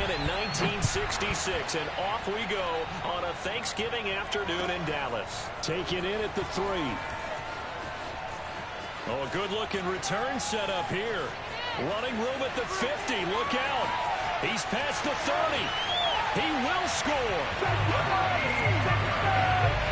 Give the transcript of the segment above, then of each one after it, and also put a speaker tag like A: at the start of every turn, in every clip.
A: began in 1966, and off we go on a Thanksgiving afternoon in Dallas.
B: Taking in at the 3.
A: Oh, a good-looking return set up here. Running room at the 50. Look out. He's past the 30. He will score.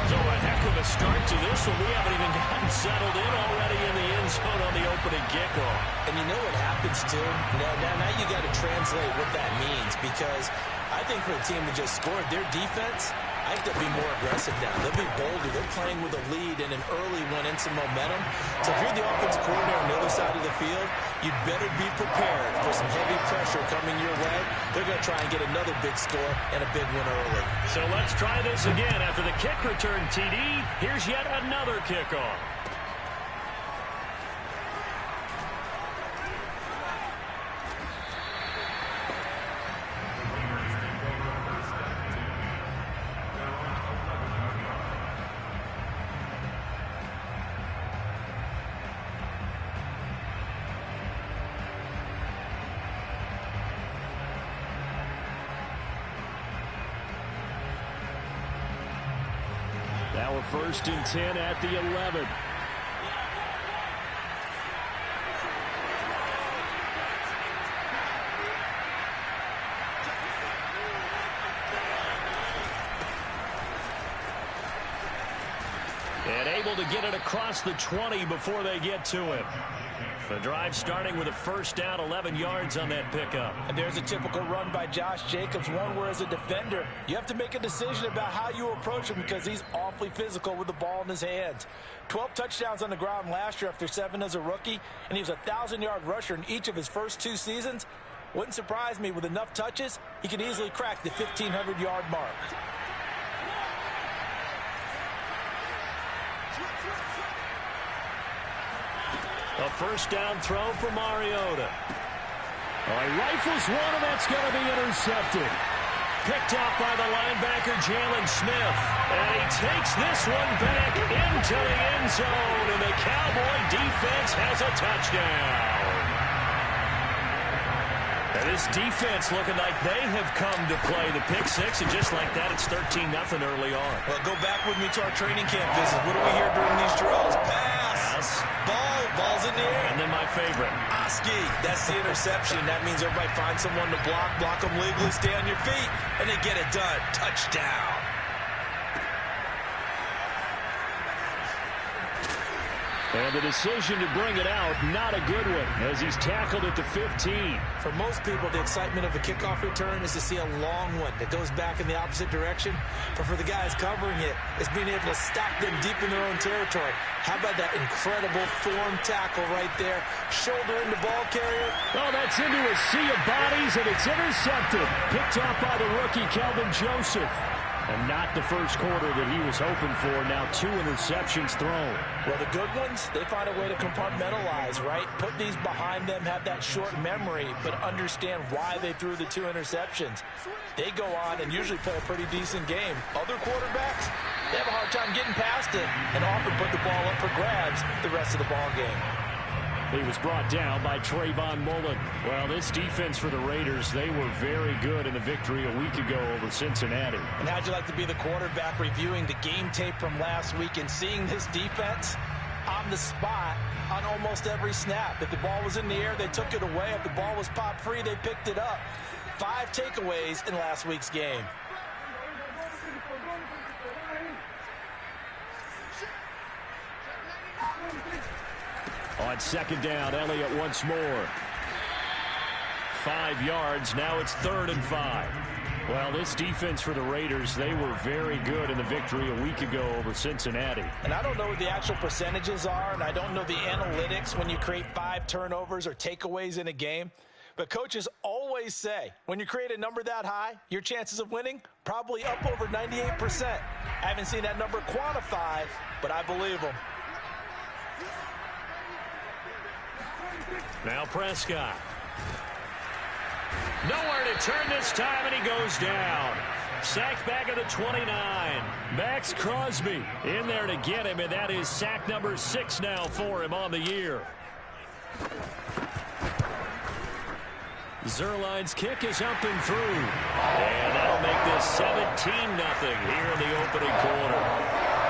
A: So a heck of a start to this one. We haven't even gotten settled in already in the end zone on the opening kickoff.
C: And you know what happens, too? Now you got to translate what that means, because I think for a team that just scored, their defense, I think they'll be more aggressive now. They'll be bolder. They're playing with a lead and an early one and some momentum. So if you're the offensive coordinator on the other side of the field, you'd better be prepared for some heavy pressure coming your way. They're going to try and get another big score and a big win early.
A: So let's try this again. After the kick return TD, here's yet another kickoff.
B: Now a 1st and 10 at the 11.
A: And able to get it across the 20 before they get to him. The drive starting with a 1st down, 11 yards on that pickup.
C: And there's a typical run by Josh Jacobs, one where as a defender, you have to make a decision about how you approach him because he's awfully physical with the ball in his hands. 12 touchdowns on the ground last year after 7 as a rookie, and he was a 1,000-yard rusher in each of his first 2 seasons. Wouldn't surprise me with enough touches, he could easily crack the 1,500-yard mark.
A: A 1st down throw for Mariota.
B: He rifles one, and that's going to be intercepted.
A: Picked off by the linebacker, Jalen Smith. And he takes this one back into the end zone, and the Cowboy defense has a touchdown. And this defense looking like they have come to play the pick six, and just like that, it's 13-0 early on.
C: Well, go back with me to our training camp visit. What do we hear during these drills? Pass. Ball's in the air.
A: And then my favorite.
C: Oski. That's the interception. That means everybody finds someone to block them legally, stay on your feet, and they get it done. Touchdown.
B: And the decision to bring it out, not a good one, as he's tackled at the 15.
C: For most people, the excitement of a kickoff return is to see a long one that goes back in the opposite direction. But for the guys covering it, it's being able to stop them deep in their own territory. How about that incredible form tackle right there? Shoulder in the ball carrier.
B: Oh, that's into a sea of bodies, and it's intercepted. Picked off by the rookie, Kelvin Joseph. And not the first quarter that he was hoping for. Now 2 interceptions thrown.
C: Well, the good ones, they find a way to compartmentalize, right? Put these behind them, have that short memory, but understand why they threw the 2 interceptions. They go on and usually play a pretty decent game. Other quarterbacks, they have a hard time getting past it and often put the ball up for grabs the rest of the ball game.
B: He was brought down by Trayvon Mullen. Well, this defense for the Raiders, they were very good in the victory a week ago over Cincinnati.
C: And how'd you like to be the quarterback reviewing the game tape from last week and seeing this defense on the spot on almost every snap? If the ball was in the air, they took it away. If the ball was popped free, they picked it up. 5 takeaways in last week's game.
B: On 2nd down, Elliott once more.
A: 5 yards. Now it's 3rd and 5.
B: Well, this defense for the Raiders, they were very good in the victory a week ago over Cincinnati.
C: And I don't know what the actual percentages are, and I don't know the analytics when you create 5 turnovers or takeaways in a game. But coaches always say, when you create a number that high, your chances of winning probably up over 98%. I haven't seen that number quantified, but I believe them.
A: Now Prescott. Nowhere to turn this time, and he goes down. Sacked back at the 29. Max Crosby in there to get him, and that is sack number 6 now for him on the year. Zuerlein's kick is up and through. And that'll make this 17-0 here in the opening quarter.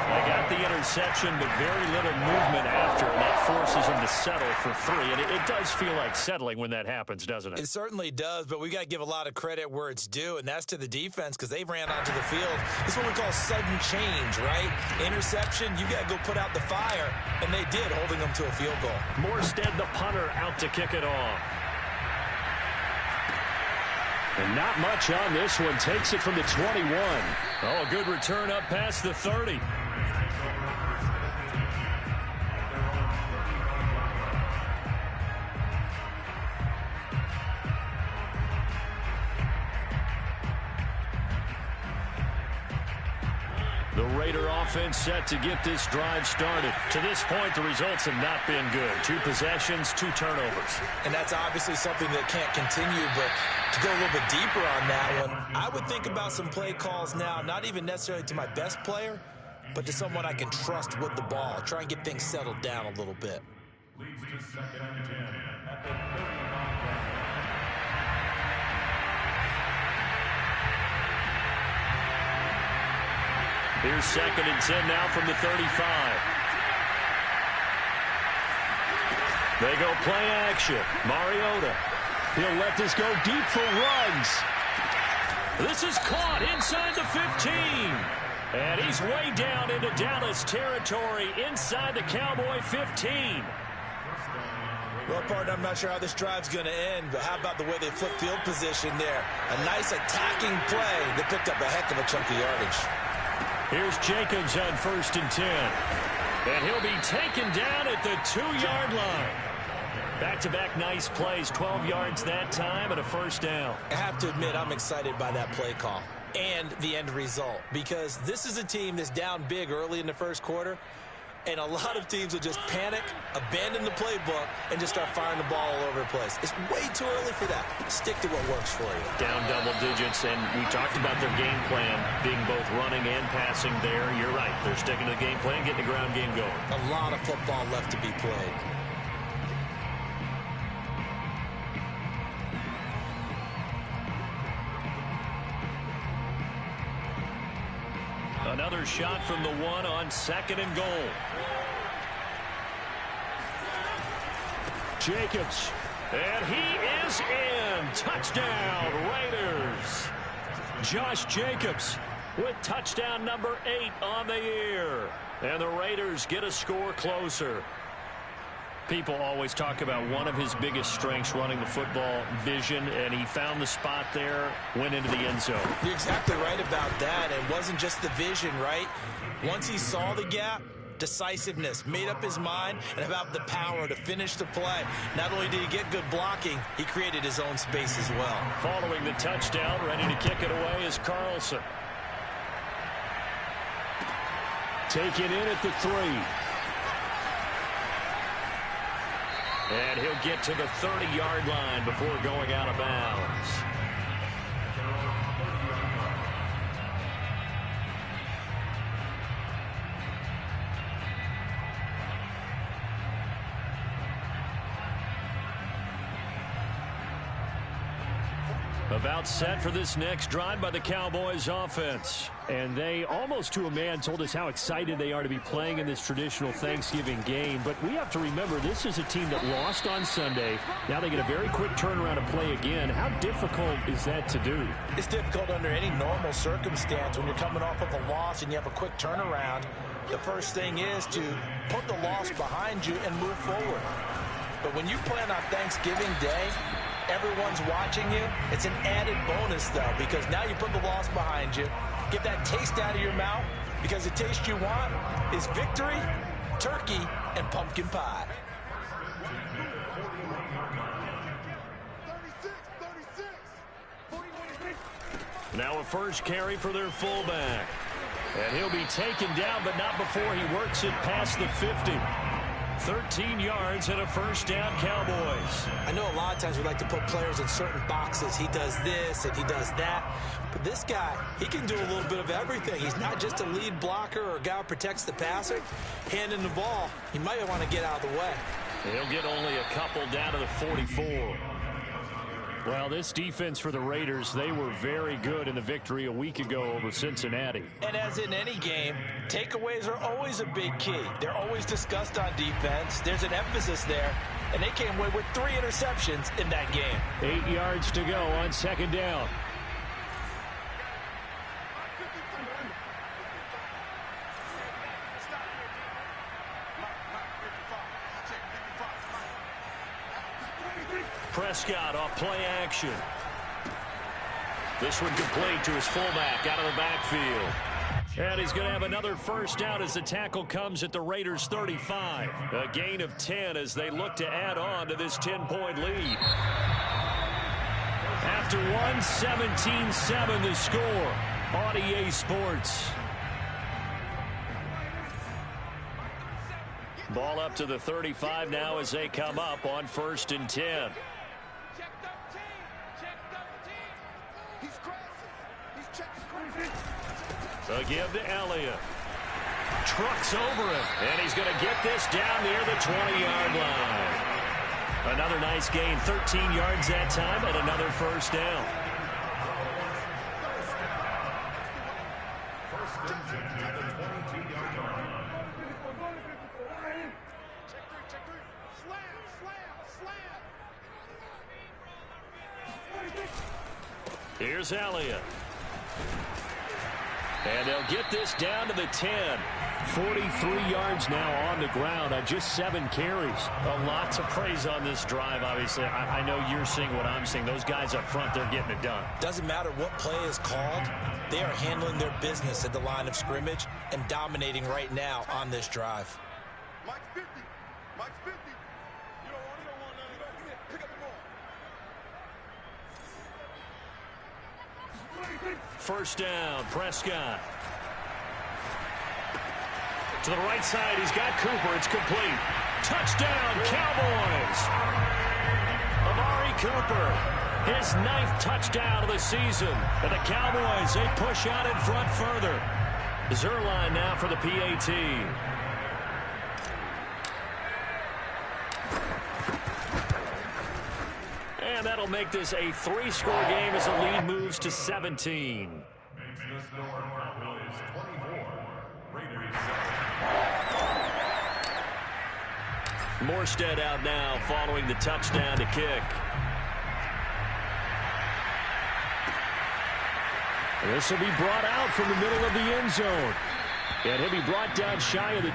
A: They got the interception, but very little movement after, and that forces them to settle for 3. And it does feel like settling when that happens, doesn't it?
C: It certainly does, but we got to give a lot of credit where it's due, and that's to the defense because they ran onto the field. This is what we call sudden change, right? Interception, you got to go put out the fire, and they did, holding them to a field goal.
A: Morstead, the punter, out to kick it off. And not much on this one. Takes it from the 21. Oh, a good return up past the 30. The Raider offense set to get this drive started. To this point, the results have not been good. 2 possessions, 2 turnovers.
C: And that's obviously something that can't continue, but to go a little bit deeper on that one, I would think about some play calls now, not even necessarily to my best player, but to someone I can trust with the ball. Try and get things settled down a little bit.
D: Leads to 2nd and 10 at the 39.
A: Here's 2nd and 10 now from the 35. They go play action. Mariota. He'll let this go deep for Ruggs. This is caught inside the 15. And he's way down into Dallas territory inside the Cowboy 15.
C: Well, partner, I'm not sure how this drive's going to end, but how about the way they flip field position there? A nice attacking play that picked up a heck of a chunk of yardage.
A: Here's Jacobs on 1st and 10. And he'll be taken down at the 2-yard line. Back-to-back nice plays, 12 yards that time and a 1st down.
C: I have to admit, I'm excited by that play call and the end result because this is a team that's down big early in the 1st quarter, and a lot of teams will just panic, abandon the playbook, and just start firing the ball all over the place. It's way too early for that. Stick to what works for you.
A: Down double digits, and we talked about their game plan being both running and passing there. You're right. They're sticking to the game plan, getting the ground game going.
C: A lot of football left to be played.
A: Another shot from the 1 on 2nd and goal. Jacobs. And he is in. Touchdown, Raiders. Josh Jacobs with touchdown number 8 on the year. And the Raiders get a score closer. People always talk about one of his biggest strengths, running the football, vision, and he found the spot there, went into the end zone.
C: You're exactly right about that. It wasn't just the vision, right? Once he saw the gap, decisiveness, made up his mind, and about the power to finish the play. Not only did he get good blocking, he created his own space as well.
A: Following the touchdown, ready to kick it away is Carlson. Taken in at the 3. And he'll get to the 30-yard line before going out of bounds. About set for this next drive by the Cowboys offense. And they, almost to a man, told us how excited they are to be playing in this traditional Thanksgiving game. But we have to remember, this is a team that lost on Sunday. Now they get a very quick turnaround and play again. How difficult is that to do?
C: It's difficult under any normal circumstance when you're coming off of a loss and you have a quick turnaround. The first thing is to put the loss behind you and move forward. But when you play on Thanksgiving Day, everyone's watching you. It's an added bonus, though, because now you put the loss behind you. Get that taste out of your mouth, because the taste you want is victory, turkey, and pumpkin pie.
A: Now a first carry for their fullback. And he'll be taken down, but not before he works it past the 50. 13 yards and a 1st down, Cowboys.
C: I know a lot of times we like to put players in certain boxes. He does this and he does that. But this guy, he can do a little bit of everything. He's not just a lead blocker or a guy who protects the passer. Handing the ball, he might want to get out of the way.
A: He'll get only a couple down to the 44.
B: Well, this defense for the Raiders, they were very good in the victory a week ago over Cincinnati.
C: And as in any game, takeaways are always a big key. They're always discussed on defense. There's an emphasis there, and they came away with 3 interceptions in that game.
B: 8 yards to go on second down.
A: Prescott off play action. This one complete to his fullback out of the backfield. And he's going to have another first down as the tackle comes at the Raiders' 35. A gain of 10 as they look to add on to this 10-point lead. After one, 17-7 the score on EA Sports. Ball up to the 35 now as they come up on 1st and 10. A give to Elliott. Trucks over him. And he's going to get this down near the 20-yard line. Another nice gain. 13 yards that time and another first down.
D: First and 10 at the 22-yard line.
A: Here's Elliott. And they'll get this down to the 10.
B: 43 yards now on the ground on just 7 carries.
A: A lot to praise on this drive, obviously. I know you're seeing what I'm seeing. Those guys up front, they're getting it done.
C: Doesn't matter what play is called. They are handling their business at the line of scrimmage and dominating right now on this drive.
E: Mike's 50. Mike's 50. You don't want none of that. Come here. Pick up the ball.
A: First down, Prescott. To the right side, he's got Cooper. It's complete. Touchdown, Cowboys! Amari Cooper, his 9th touchdown of the season. And the Cowboys, they push out in front further. Zuerlein now for the PAT. And that'll make this a 3-score game as the lead moves to 17.
D: Makes the score Cowboys 24, Raiders 7.
A: Morstead out now following the touchdown to kick.
B: This will be brought out from the middle of the end zone. And he'll be brought down shy of the...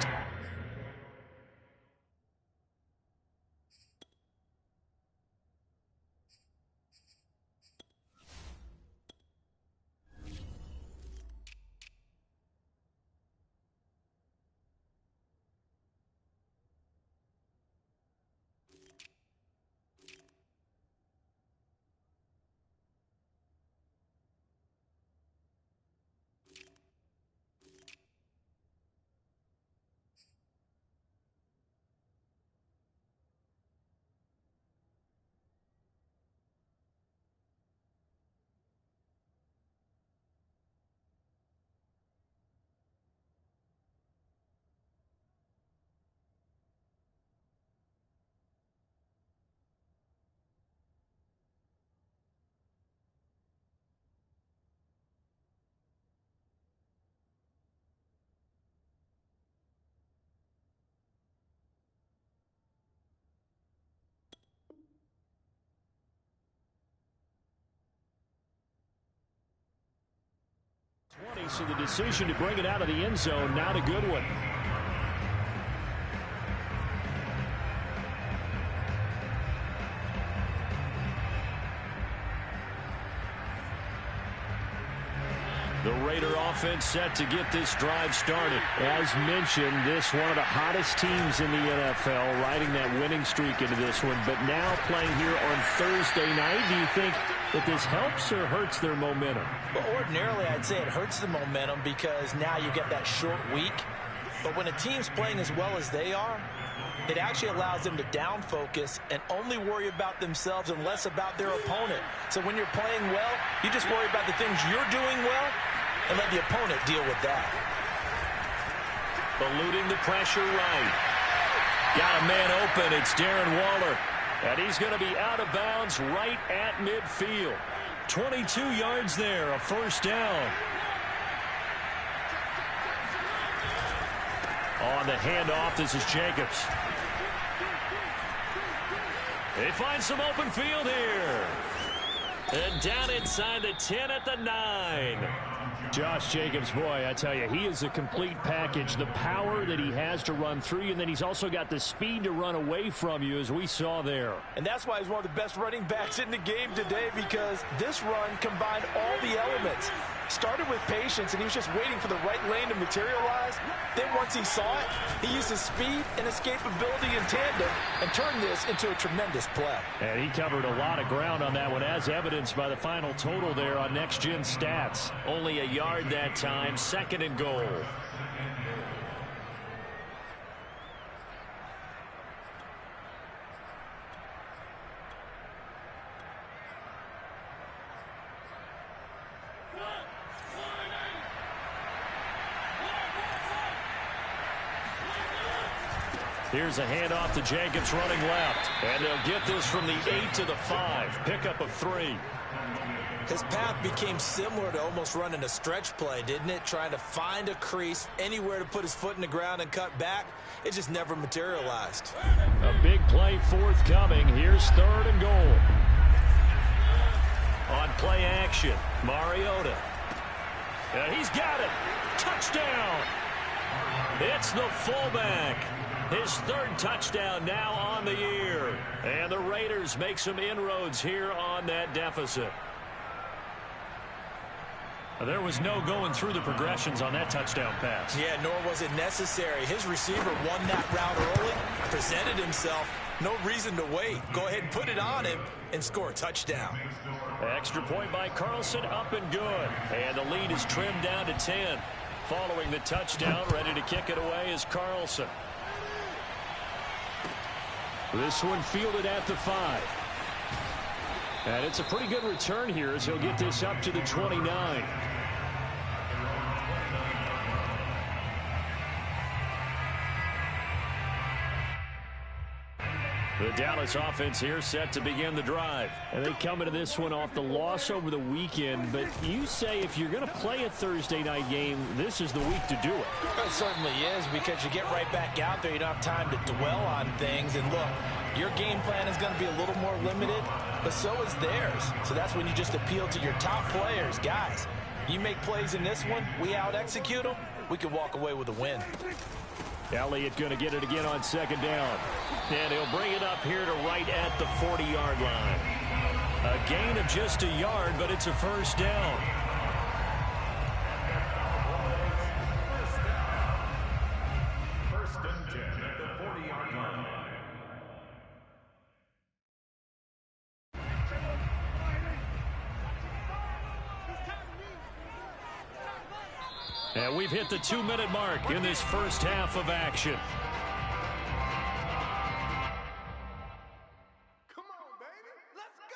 B: So the decision to bring it out of the end zone, not a good one.
A: The Raider offense set to get this drive started.
B: As mentioned, this one of the hottest teams in the NFL, riding that winning streak into this one, but now playing here on Thursday night. Do you think that this helps or hurts their momentum?
C: Well, ordinarily, I'd say it hurts the momentum because now you get that short week. But when a team's playing as well as they are, it actually allows them to down focus and only worry about themselves and less about their opponent. So when you're playing well, you just worry about the things you're doing well and let the opponent deal with that.
A: Eluding the pressure right. Got a man open. It's Darren Waller. And he's going to be out of bounds right at midfield. 22 yards there, a first down. On the handoff, this is Jacobs. They find some open field here. And down inside the 10 at the 9.
B: Josh Jacobs, boy, I tell you, he is a complete package. The power that he has to run through you, and then he's also got the speed to run away from you, as we saw there.
C: And that's why he's one of the best running backs in the game today, because this run combined all the elements. Started with patience, and he was just waiting for the right lane to materialize. Then once he saw it, he used his speed and escapability in tandem and turned this into a tremendous play.
B: And he covered a lot of ground on that one, as evidenced by the final total there on Next Gen Stats.
A: Only a yard that time, 2nd and goal. Here's a handoff to Jacobs running left. And they'll get this from the 8 to the 5. Pickup of 3.
C: His path became similar to almost running a stretch play, didn't it? Trying to find a crease, anywhere to put his foot in the ground and cut back. It just never materialized.
B: A big play forthcoming. Here's 3rd and goal.
A: On play action, Mariota. And he's got it. Touchdown. It's the fullback. His 3rd touchdown now on the year. And the Raiders make some inroads here on that deficit.
B: There was no going through the progressions on that touchdown pass.
C: Yeah, nor was it necessary. His receiver won that route early, presented himself. No reason to wait. Go ahead and put it on him and score a touchdown.
A: Extra point by Carlson, up and good. And the lead is trimmed down to 10. Following the touchdown, ready to kick it away is Carlson.
B: This one fielded at the 5. And it's a pretty good return here as he'll get this up to the 29.
A: The Dallas offense here set to begin the drive.
B: And they come into this one off the loss over the weekend. But you say if you're going to play a Thursday night game, this is the week to do it.
C: It certainly is, because you get right back out there. You don't have time to dwell on things. And look, your game plan is going to be a little more limited, but so is theirs. So that's when you just appeal to your top players. Guys, you make plays in this one, we out-execute them, we can walk away with a win.
B: Elliott going to get it again on 2nd down.
A: And he'll bring it up here to right at the 40-yard line. A gain of just a yard, but it's a first down.
D: First and 10 at the 40-yard line.
A: And we've hit the 2-minute mark in this first half of action.
E: Come on, baby. Let's go.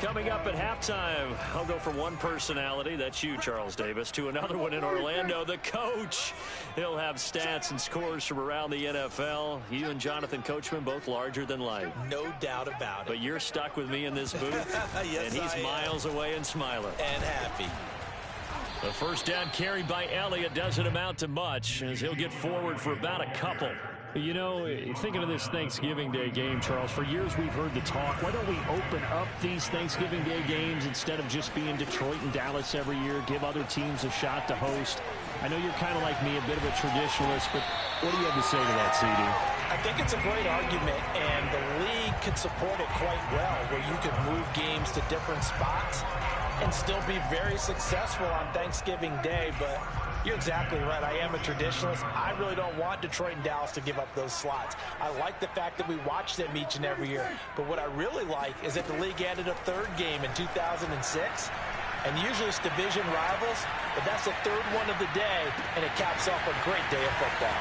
A: Coming up at halftime, I'll go from one personality, that's you, Charles Davis, to another one in Orlando, the coach. He'll have stats and scores from around the NFL. You and Jonathan Coachman, both larger than life.
C: No doubt about it.
A: But you're stuck with me in this booth,
C: Yes,
A: and he's
C: I am.
A: miles away and smiling.
C: And happy.
A: The first down carry by Elliott doesn't amount to much, as he'll get forward for about a couple.
B: You know, thinking of this Thanksgiving Day game, Charles, for years we've heard the talk, why don't we open up these Thanksgiving Day games instead of just being Detroit and Dallas every year, give other teams a shot to host? I know you're kind of like me, a bit of a traditionalist, but what do you have to say to that, CD?
C: I think it's a great argument, and the league could support it quite well, where you could move games to different spots and still be very successful on Thanksgiving Day. But you're exactly right. I am a traditionalist. I really don't want Detroit and Dallas to give up those slots. I like the fact that we watch them each and every year. But what I really like is that the league added a third game in 2006. And usually it's division rivals, but that's the third one of the day, and it caps off a great day of football.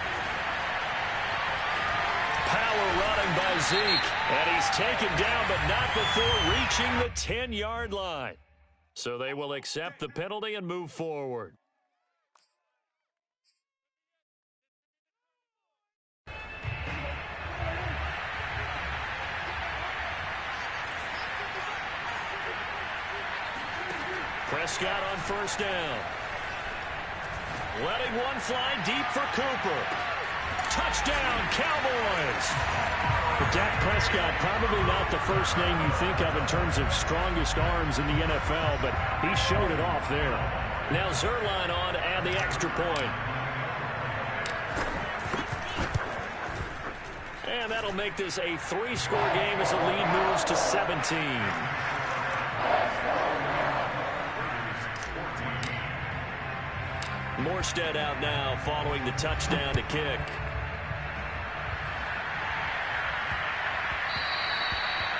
A: Power running by Zeke, and he's taken down, but not before reaching the 10-yard line. So they will accept the penalty and move forward. Prescott on first down. Letting one fly deep for Cooper. Touchdown, Cowboys!
B: Dak Prescott, probably not the first name you think of in terms of strongest arms in the NFL, but he showed it off there.
A: Now Zuerlein on to add the extra point. And that'll make this a 3-score game as the lead moves to 17. Morstead out now following the touchdown to kick.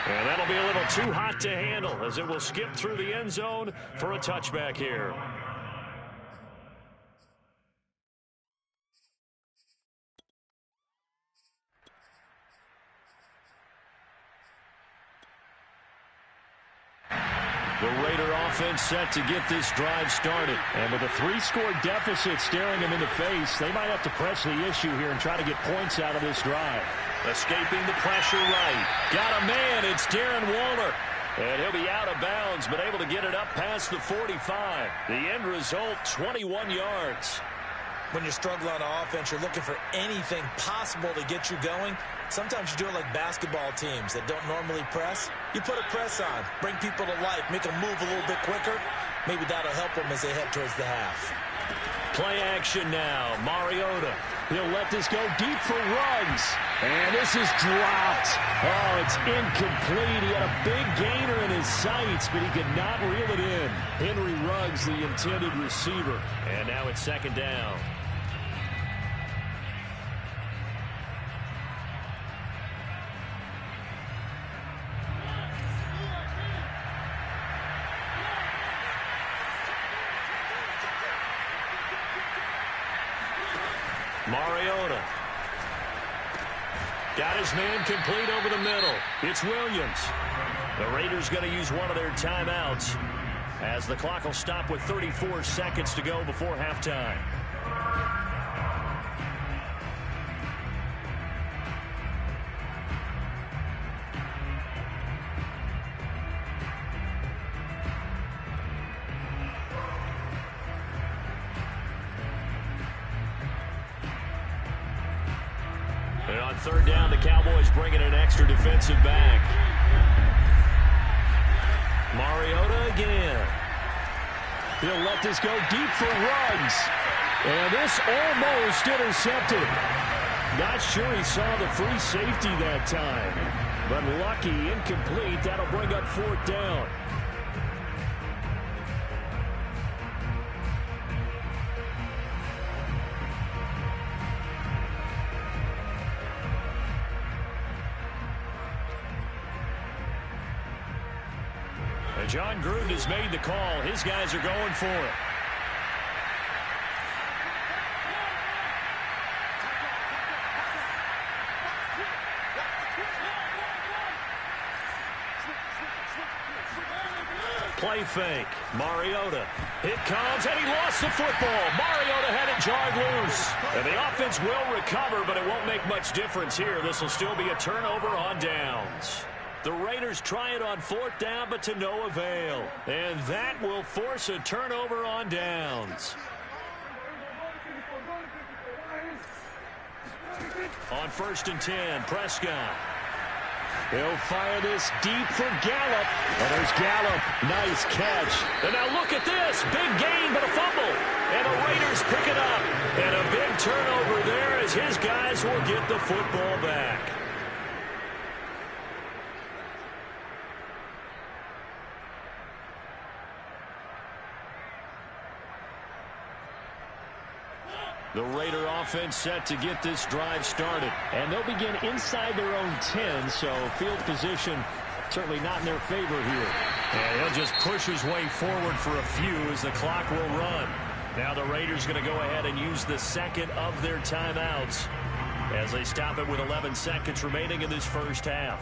A: And that'll be a little too hot to handle as it will skip through the end zone for a touchback here. The Raider offense set to get this drive started.
B: And with a 3-score deficit staring them in the face, they might have to press the issue here and try to get points out of this drive.
A: Escaping the pressure right. Got a man. It's Darren Waller. And he'll be out of bounds, but able to get it up past the 45. The end result, 21 yards.
C: When you're struggling on offense, you're looking for anything possible to get you going. Sometimes you do it like basketball teams that don't normally press. You put a press on, bring people to life, make them move a little bit quicker. Maybe that'll help them as they head towards the half.
A: Play action now. Mariota.
B: He'll let this go deep for Ruggs. And this is dropped. Oh, it's incomplete. He had a big gainer in his sights, but he could not reel it in. Henry Ruggs, the intended receiver.
A: And now it's second down. Mariota. Got his man complete over the middle. It's Williams. The Raiders going to use one of their timeouts as the clock will stop with 34 seconds to go before halftime. And on third down, the Cowboys bringing an extra defensive back. Mariota again.
B: He'll let this go deep for Ruggs. And this almost intercepted. Not sure he saw the free safety that time. But lucky, incomplete. That'll bring up fourth down.
A: John Gruden has made the call. His guys are going for it. Play fake. Mariota. It comes, and he lost the football. Mariota had it jarred loose. And the offense will recover, but it won't make much difference here. This will still be a turnover on downs. The Raiders try it on fourth down, but to no avail. And that will force a turnover on downs. On 1st and 10, Prescott.
B: He'll fire this deep for Gallup. And there's Gallup. Nice catch.
A: And now look at this. Big gain, but a fumble. And the Raiders pick it up. And a big turnover there as his guys will get the football back. The Raider offense set to get this drive started.
B: And they'll begin inside their own 10, so field position certainly not in their favor here.
A: And he'll just push his way forward for a few as the clock will run. Now the Raiders going to go ahead and use the second of their timeouts as they stop it with 11 seconds remaining in this first half.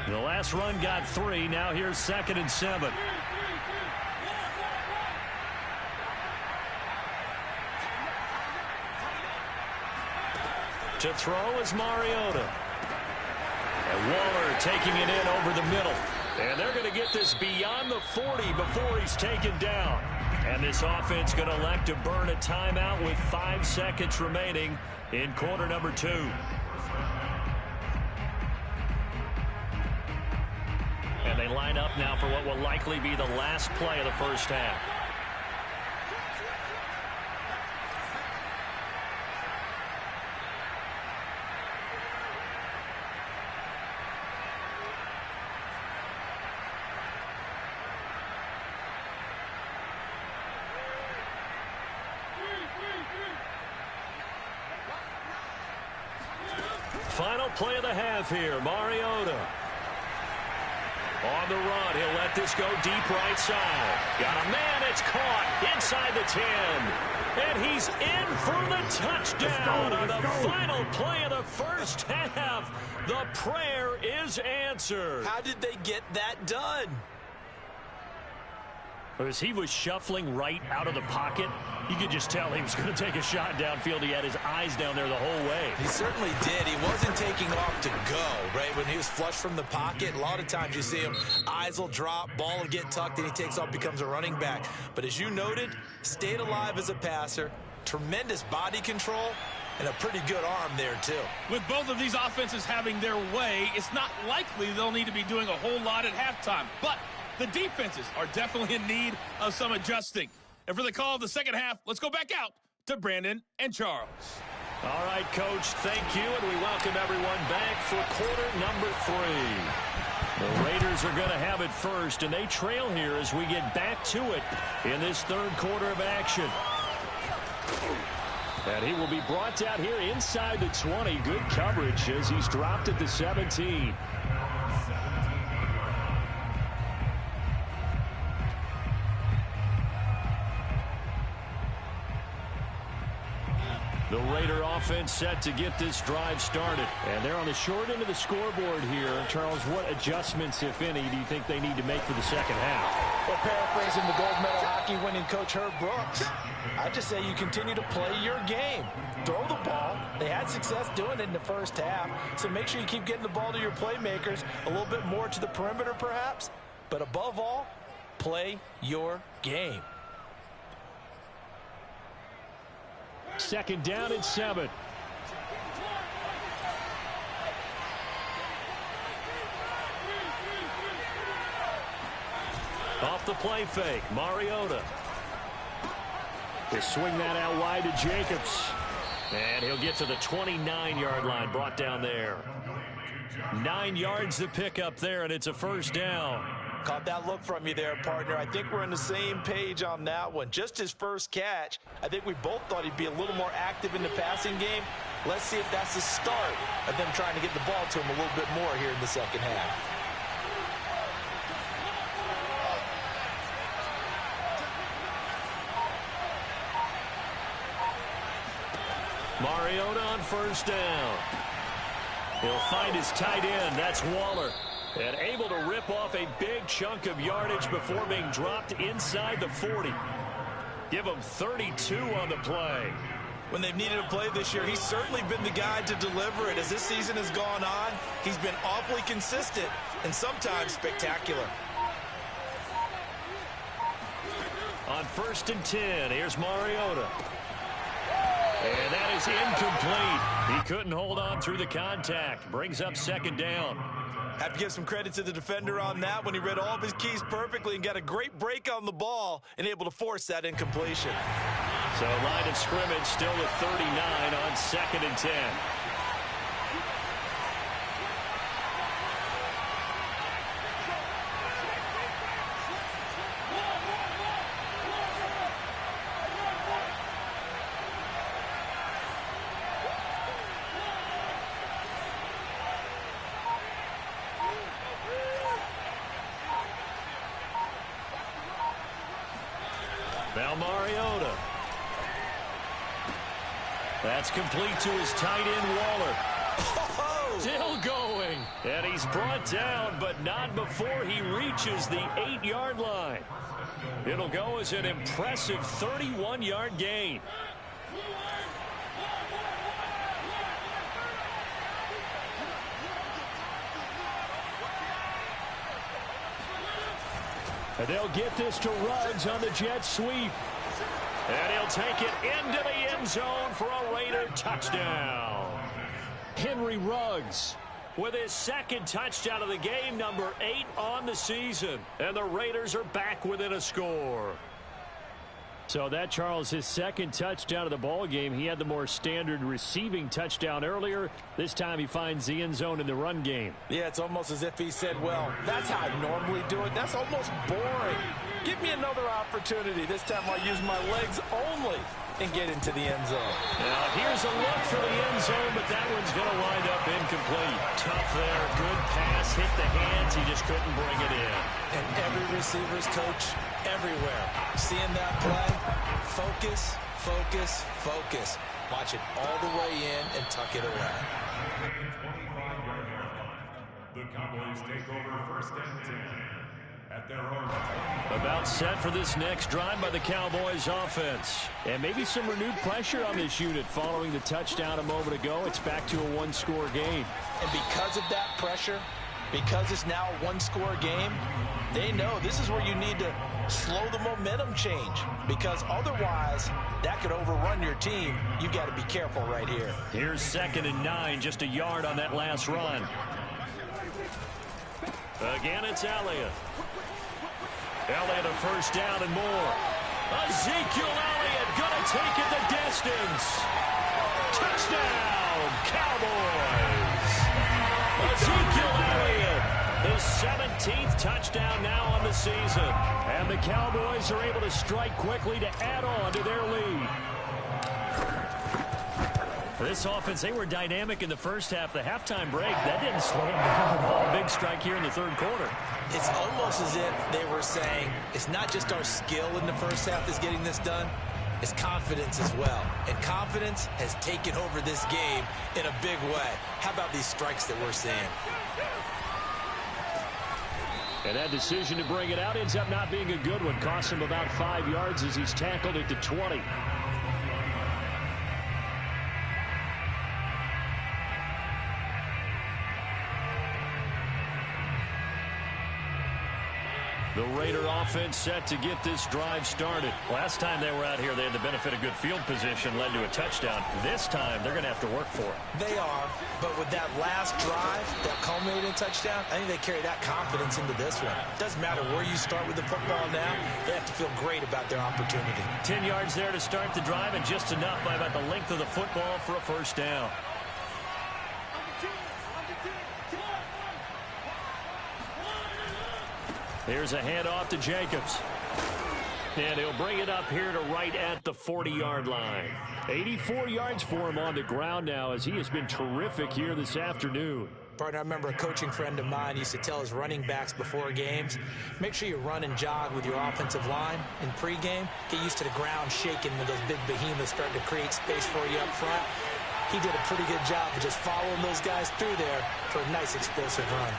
A: The last run got 3. Now here's 2nd and 7. To throw is Mariota. And Waller taking it in over the middle. And they're going to get this beyond the 40 before he's taken down. And this offense going to elect to burn a timeout with 5 seconds remaining in quarter number 2. And they line up now for what will likely be the last play of the first half. Final play of the half here. Mariota on the run. He'll let this go deep right side. Got a man. It's caught inside the 10. And he's in for the touchdown on the final play of the first half. The prayer is answered.
C: How did they get that done?
B: As he was shuffling right out of the pocket, you could just tell he was going to take a shot downfield. He had his eyes down there the whole way.
C: He certainly did. He wasn't taking off to go, right? When he was flush from the pocket, a lot of times you see him, eyes will drop, ball will get tucked, and he takes off, becomes a running back. But as you noted, stayed alive as a passer, tremendous body control, and a pretty good arm there, too.
F: With both of these offenses having their way, it's not likely they'll need to be doing a whole lot at halftime. But the defenses are definitely in need of some adjusting. And for the call of the second half, let's go back out to Brandon and Charles.
A: All right, Coach, thank you, and we welcome everyone back for quarter number 3. The Raiders are going to have it first, and they trail here as we get back to it in this third quarter of action. And he will be brought down here inside the 20. Good coverage as he's dropped at the 17. The Raider offense set to get this drive started. And they're on the short end of the scoreboard here. Charles, what adjustments, if any, do you think they need to make for the second half?
C: Well, paraphrasing the gold medal hockey winning coach Herb Brooks, I just say you continue to play your game. Throw the ball. They had success doing it in the first half. So make sure you keep getting the ball to your playmakers, a little bit more to the perimeter perhaps. But above all, play your game.
B: Second down and 7.
A: Off the play fake, Mariota. He'll swing that out wide to Jacobs. And he'll get to the 29-yard line, brought down there. 9 yards to pick up there, and it's a first down.
C: Caught that look from you there, partner. I think we're on the same page on that one. Just his first catch, I think we both thought he'd be a little more active in the passing game. Let's see if that's the start of them trying to get the ball to him a little bit more here in the second half.
A: Mariota on first down. He'll find his tight end. That's Waller. And able to rip off a big chunk of yardage before being dropped inside the 40. Give him 32 on the play.
C: When they've needed a play this year, he's certainly been the guy to deliver it. As this season has gone on, he's been awfully consistent and sometimes spectacular.
A: On 1st and 10, here's Mariota. And that is incomplete. He couldn't hold on through the contact. Brings up second down.
C: Have to give some credit to the defender on that when he read all of his keys perfectly and got a great break on the ball and able to force that incompletion.
A: So line of scrimmage still at 39 on 2nd and 10. Now Mariota. That's complete to his tight end, Waller.
C: Oh!
A: Still going. And he's brought down, but not before he reaches the 8-yard line. It'll go as an impressive 31-yard gain.
B: And they'll get this to Ruggs on the jet sweep.
A: And he'll take it into the end zone for a Raider touchdown.
B: Henry Ruggs
A: with his second touchdown of the game, number 8 on the season. And the Raiders are back within a score.
B: So that, Charles, his second touchdown of the ball game. He had the more standard receiving touchdown earlier. This time he finds the end zone in the run game.
C: Yeah, it's almost as if he said, well, that's how I normally do it. That's almost boring. Give me another opportunity. This time I'll use my legs only and get into the end zone.
A: Now here's a look for the end zone, but that one's going to wind up incomplete. Tough there. Good pass. Hit the hands. He just couldn't bring it in.
C: And every receiver's coach everywhere, seeing that play, focus, focus, focus. Watch it all the way in and tuck it away.
D: The Cowboys take over first and 10 at their own.
B: About set for this next drive by the Cowboys offense. And maybe some renewed pressure on this unit following the touchdown a moment ago. It's back to a one-score game.
C: And because of that pressure, because it's now a one-score game, they know this is where you need to slow the momentum change, because otherwise that could overrun your team. You've got to be careful right here.
B: Here's 2nd and 9, just a yard on that last run.
A: Again, it's Elliott. Elliott a first down and more. Ezekiel Elliott going to take it the distance. Touchdown, Cowboys. Ezekiel Elliott, his 17th touchdown now on the season.
B: And the Cowboys are able to strike quickly to add on to their lead. This offense, they were dynamic in the first half. The halftime break, that didn't slow them down at all. Big strike here in the third quarter.
C: It's almost as if they were saying, it's not just our skill in the first half that's getting this done, it's confidence as well. And confidence has taken over this game in a big way. How about these strikes that we're seeing?
B: And that decision to bring it out ends up not being a good one. Costs him about 5 yards as he's tackled at the 20. The Raider offense set to get this drive started. Last time they were out here, they had the benefit of good field position, led to a touchdown. This time, they're going to have to work for it.
C: They are, but with that last drive that culminated in touchdown, I think they carry that confidence into this one. Doesn't matter where you start with the football now, they have to feel great about their opportunity.
B: 10 yards there to start the drive, and just enough by about the length of the football for a first down. Here's a handoff to Jacobs. And he'll bring it up here to right at the 40-yard line. 84 yards for him on the ground now, as he has been terrific here this afternoon.
C: Partner, I remember a coaching friend of mine used to tell his running backs before games, make sure you run and jog with your offensive line in pregame. Get used to the ground shaking when those big behemoths start to create space for you up front. He did a pretty good job of just following those guys through there for a nice explosive run.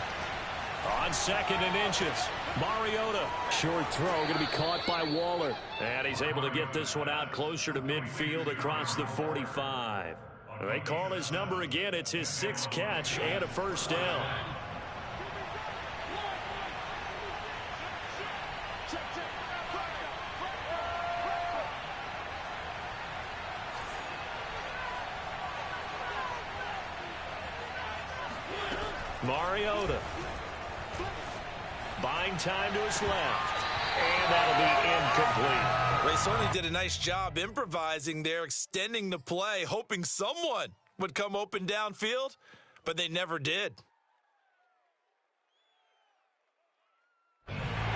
A: On 2nd and inches, Mariota.
B: Short throw going to be caught by Waller.
A: And he's able to get this one out closer to midfield across the 45. They call his number again. It's his 6th catch and a first down. Mariota. Buying time to his left. And that'll be incomplete.
C: Ray Sony did a nice job improvising there, extending the play, hoping someone would come open downfield, but they never did.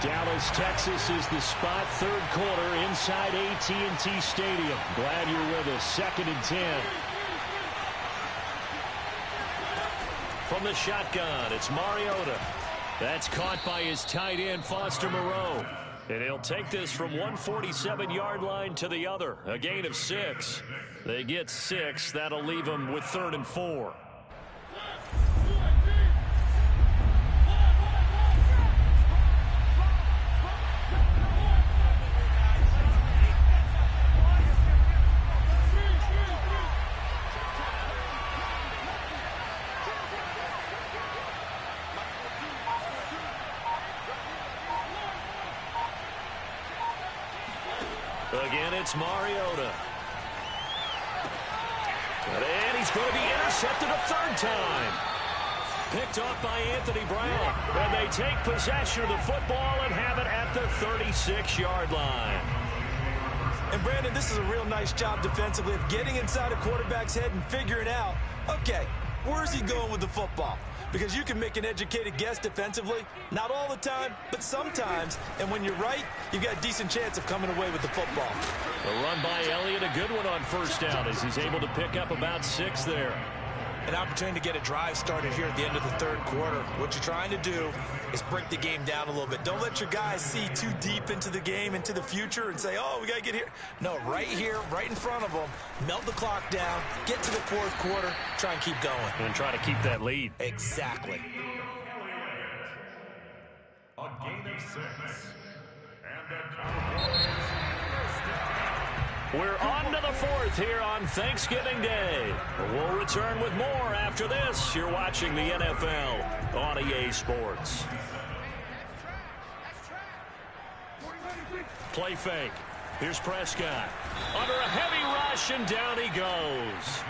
B: Dallas, Texas is the spot. Third quarter inside AT&T Stadium. Glad you're with us. 2nd and 10.
A: From the shotgun, it's Mariota. That's caught by his tight end, Foster Moreau. And he'll take this from 147-yard line to the other. A gain of 6. They get 6. That'll leave them with 3rd and 4. Again, it's Mariota. And he's going to be intercepted a third time. Picked off by Anthony Brown. And they take possession of the football and have it at the 36-yard line.
C: And, Brandon, this is a real nice job defensively of getting inside a quarterback's head and figuring out, okay, where's he going with the football? Because you can make an educated guess defensively. Not all the time, but sometimes. And when you're right, you've got a decent chance of coming away with the football.
A: The run by Elliott, a good one on first down as he's able to pick up about 6 there.
C: An opportunity to get a drive started here at the end of the third quarter. What you're trying to do is break the game down a little bit. Don't let your guys see too deep into the game, into the future, and say, oh, we got to get here. No, right here, right in front of them, melt the clock down, get to the fourth quarter, try and keep going.
A: And try to keep that lead.
C: Exactly.
D: A gain of 6. And the Cowboys.
A: We're on to the fourth here on Thanksgiving Day. We'll return with more after this. You're watching the NFL on EA Sports. Play fake. Here's Prescott. Under a heavy rush, and down he goes.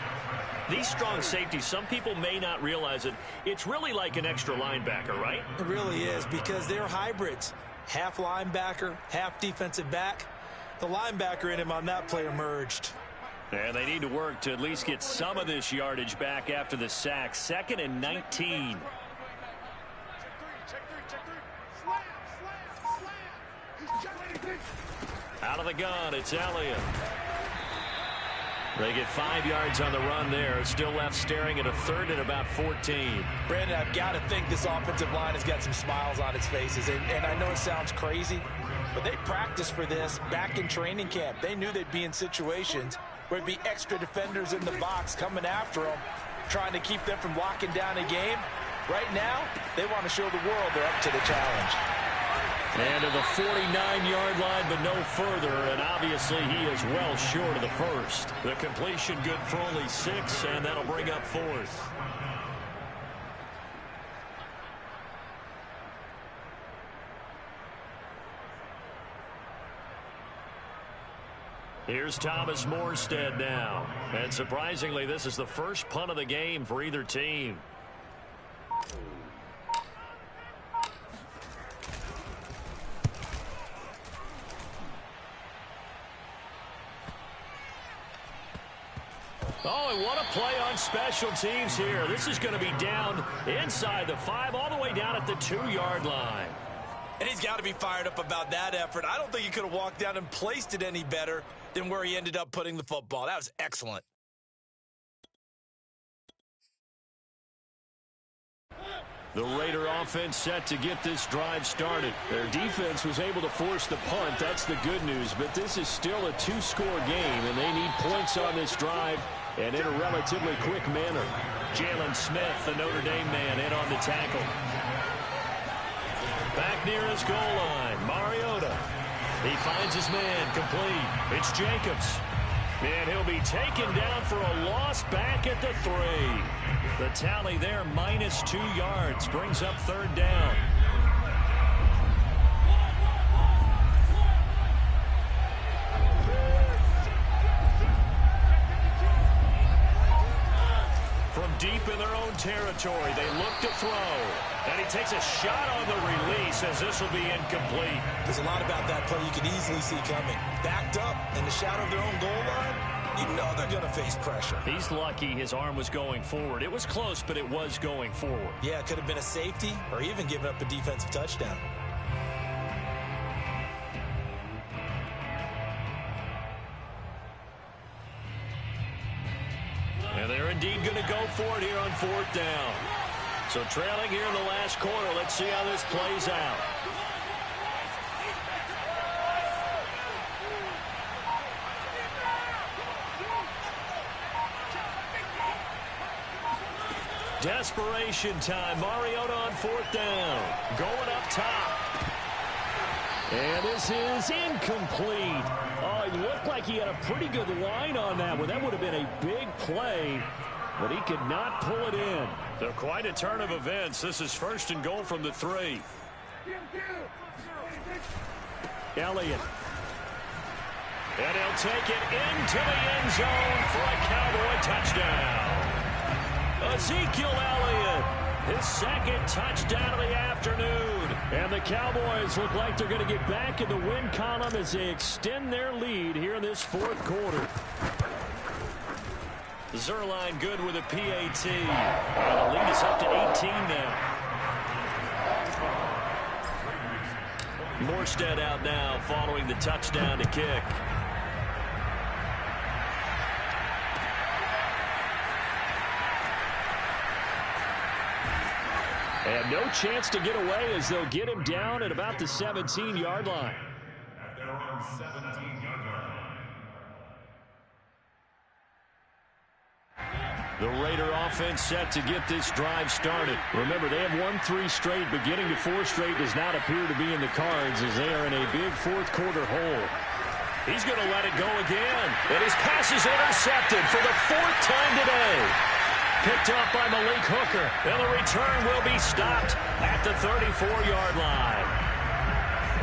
A: These strong safeties, some people may not realize it. It's really like an extra linebacker, right?
C: It really is, because they're hybrids. Half linebacker, half defensive back. The linebacker in him on that play emerged.
A: And they need to work to at least get some of this yardage back after the sack. 2nd and 19. Out of the gun, it's Elliott. They get 5 yards on the run there. Still left staring at a 3rd and about 14.
C: Brandon, I've got to think this offensive line has got some smiles on its faces. And I know it sounds crazy, but they practiced for this back in training camp. They knew they'd be in situations where it'd be extra defenders in the box coming after them, trying to keep them from locking down a game. Right now, they want to show the world they're up to the challenge.
A: And to the 49-yard line, but no further, and obviously he is well short of the first. The completion good for only 6, and that'll bring up 4th. Here's Thomas Morstead now. And surprisingly, this is the first punt of the game for either team. Oh, and what a play on special teams here. This is going to be down inside the 5, all the way down at the 2-yard line.
C: And he's got to be fired up about that effort. I don't think he could have walked down and placed it any better than where he ended up putting the football. That was excellent.
A: The Raider offense set to get this drive started. Their defense was able to force the punt. That's the good news. But this is still a 2-score game, and they need points on this drive and in a relatively quick manner. Jalen Smith, the Notre Dame man, in on the tackle. Back near his goal line, Mariota. He finds his man, complete. It's Jacobs. And he'll be taken down for a loss back at the 3. The tally there, -2 yards, brings up 3rd down. From deep in their own territory, they look to throw. And he takes a shot on the release as this will be incomplete.
C: There's a lot about that play you can easily see coming. Backed up in the shadow of their own goal line, you know they're going to face pressure.
A: He's lucky his arm was going forward. It was close, but it was going forward.
C: Yeah, it could have been a safety or even given up a defensive touchdown.
A: And they're indeed going to go for it here on 4th down. So trailing here in the last quarter, let's see how this plays out. Desperation time. Mariota on 4th down. Going up top. And this is incomplete. Oh, it looked like he had a pretty good line on that one. That would have been a big play, but he could not pull it in. So quite a turn of events. This is 1st and goal from the 3. Elliott. And he'll take it into the end zone for a Cowboy touchdown. Ezekiel Elliott, his second touchdown of the afternoon.
B: And the Cowboys look like they're going to get back in the win column as they extend their lead here in this fourth quarter.
A: Zuerlein good with a PAT. And the lead is up to 18 now. Morstead out now following the touchdown to kick.
B: And no chance to get away as they'll get him down at about the 17-yard line.
D: At their own 17-yard line.
B: The Raider offense set to get this drive started. Remember, they have won 3 straight, but getting to 4 straight does not appear to be in the cards as they are in a big fourth quarter hole.
A: He's going to let it go again. And his pass is intercepted for the 4th time today. Picked up by Malik Hooker. And the return will be stopped at the 34-yard line.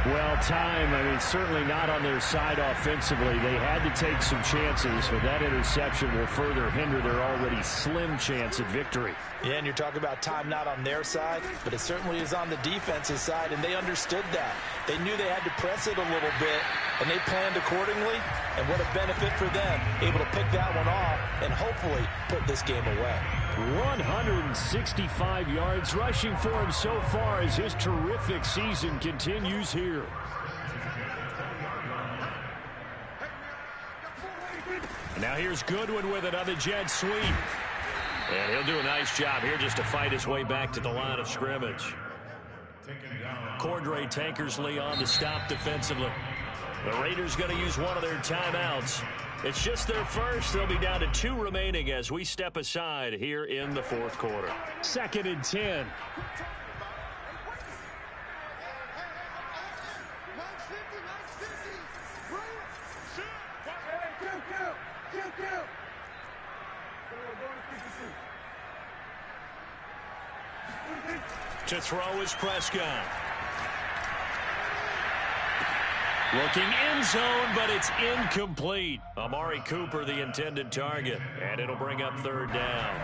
B: Well, time, certainly not on their side offensively. They had to take some chances, but that interception will further hinder their already slim chance at victory.
C: Yeah, and you're talking about time not on their side, but it certainly is on the defense's side, and they understood that. They knew they had to press it a little bit, and they planned accordingly, and what a benefit for them, able to pick that one off and hopefully put this game away.
B: 165 yards rushing for him so far as his terrific season continues here.
A: Now here's Goodwin with it on the jet sweep. And he'll do a nice job here just to fight his way back to the line of scrimmage. Cordray Tankersley on the stop defensively. The Raiders going to use one of their timeouts. It's just their first. They'll be down to 2 remaining as we step aside here in the fourth quarter.
B: 2nd and 10.
A: To throw is Prescott. Looking end zone, but it's incomplete. Amari Cooper, the intended target, and it'll bring up 3rd down.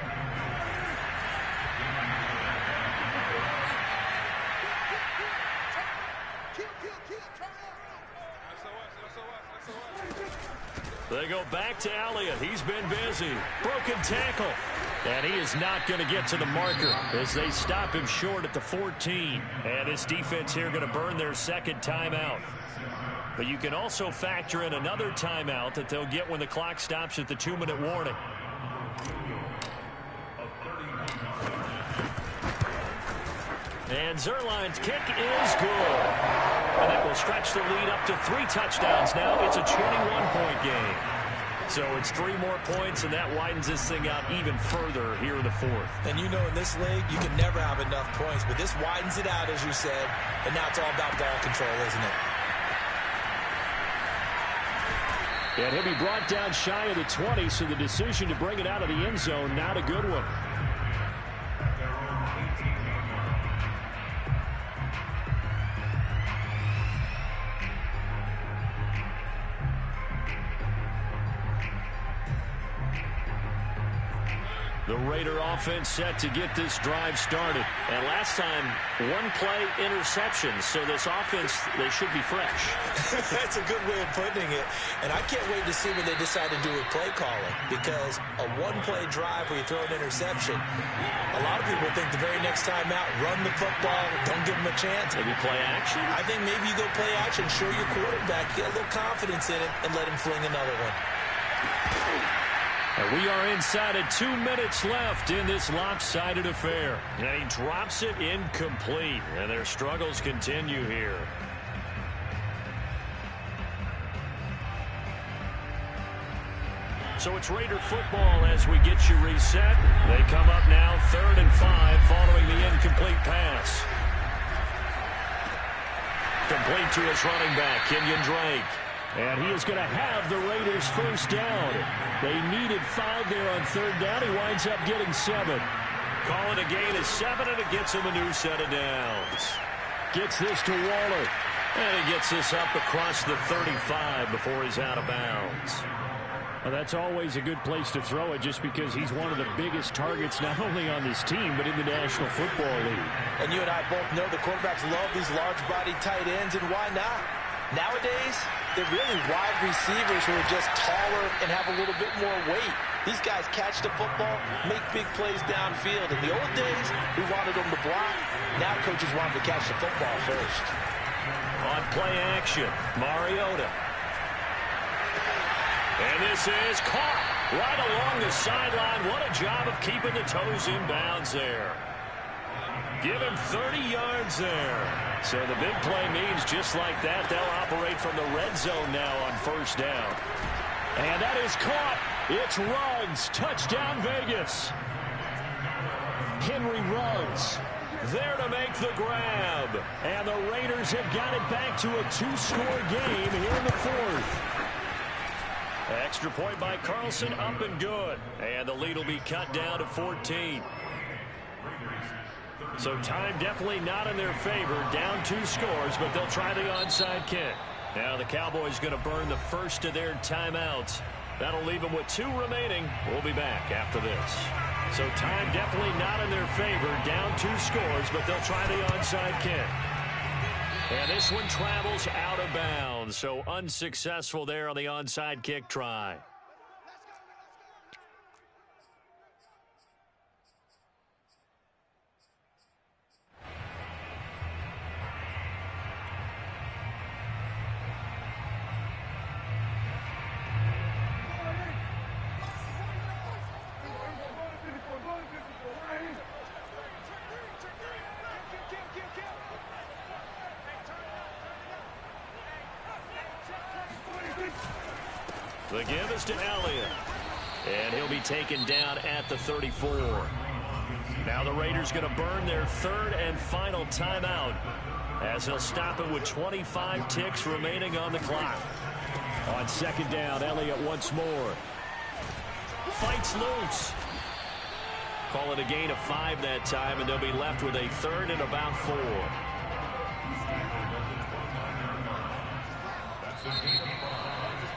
A: They go back to Elliott. He's been busy. Broken tackle. And he is not going to get to the marker as they stop him short at the 14. And his defense here going to burn their 2nd timeout. But you can also factor in another timeout that they'll get when the clock stops at the 2-minute warning. And Zuerlein's kick is good. And that will stretch the lead up to 3 touchdowns now. It's a 21-point game. So it's 3 more points, and that widens this thing out even further here in the 4th.
C: And you know in this league, you can never have enough points. But this widens it out, as you said. And now it's all about ball control, isn't it?
B: And he'll be brought down shy of the 20, so the decision to bring it out of the end zone, not a good one.
A: The Raider offense set to get this drive started. And last time, 1-play interception. So this offense, they should be fresh.
C: That's a good way of putting it. And I can't wait to see what they decide to do with play calling. Because a 1-play drive where you throw an interception, a lot of people think the very next time out, run the football, don't give them a chance.
A: Maybe play action?
C: I think maybe you go play action, show your quarterback, get a little confidence in it, and let him fling another one.
A: And we are inside of 2 minutes left in this lopsided affair. And he drops it incomplete. And their struggles continue here. So it's Raider football as we get you reset. They come up now 3rd and 5 following the incomplete pass. Complete to his running back, Kenyon Drake.
B: And he is going to have the Raiders first down. They needed 5 there on 3rd down. He winds up getting 7.
A: Call it a gain of 7, and it gets him a new set of downs.
B: Gets this to Waller.
A: And he gets this up across the 35 before he's out of bounds.
B: Well, that's always a good place to throw it just because he's one of the biggest targets not only on this team but in the National Football League.
C: And you and I both know the quarterbacks love these large-bodied tight ends, and why not? Nowadays, they're really wide receivers who are just taller and have a little bit more weight. These guys catch the football, make big plays downfield. In the old days, we wanted them to block. Now coaches want them to catch the football first.
A: On play action, Mariota. And this is caught right along the sideline. What a job of keeping the toes in bounds there. Give him 30 yards there. So the big play means just like that, they'll operate from the red zone now on first down. And that is caught. It's Ruggs. Touchdown, Vegas. Henry Ruggs there to make the grab. And the Raiders have got it back to a two-score game here in the fourth. Extra point by Carlson, up and good. And the lead will be cut down to 14. So time definitely not in their favor. Down 2 scores, but they'll try the onside kick. Now the Cowboys going to burn the first of their timeouts. That'll leave them with 2 remaining. We'll be back after this. So time definitely not in their favor. Down 2 scores, but they'll try the onside kick. And this one travels out of bounds, so unsuccessful there on the onside kick try. The give is to Elliott. And he'll be taken down at the 34. Now the Raiders going to burn their 3rd and final timeout as they'll stop it with 25 ticks remaining on the clock. On 2nd down, Elliott once more. Fights loose. Call it a gain of 5 that time, and they'll be left with a 3rd and about 4.
D: That's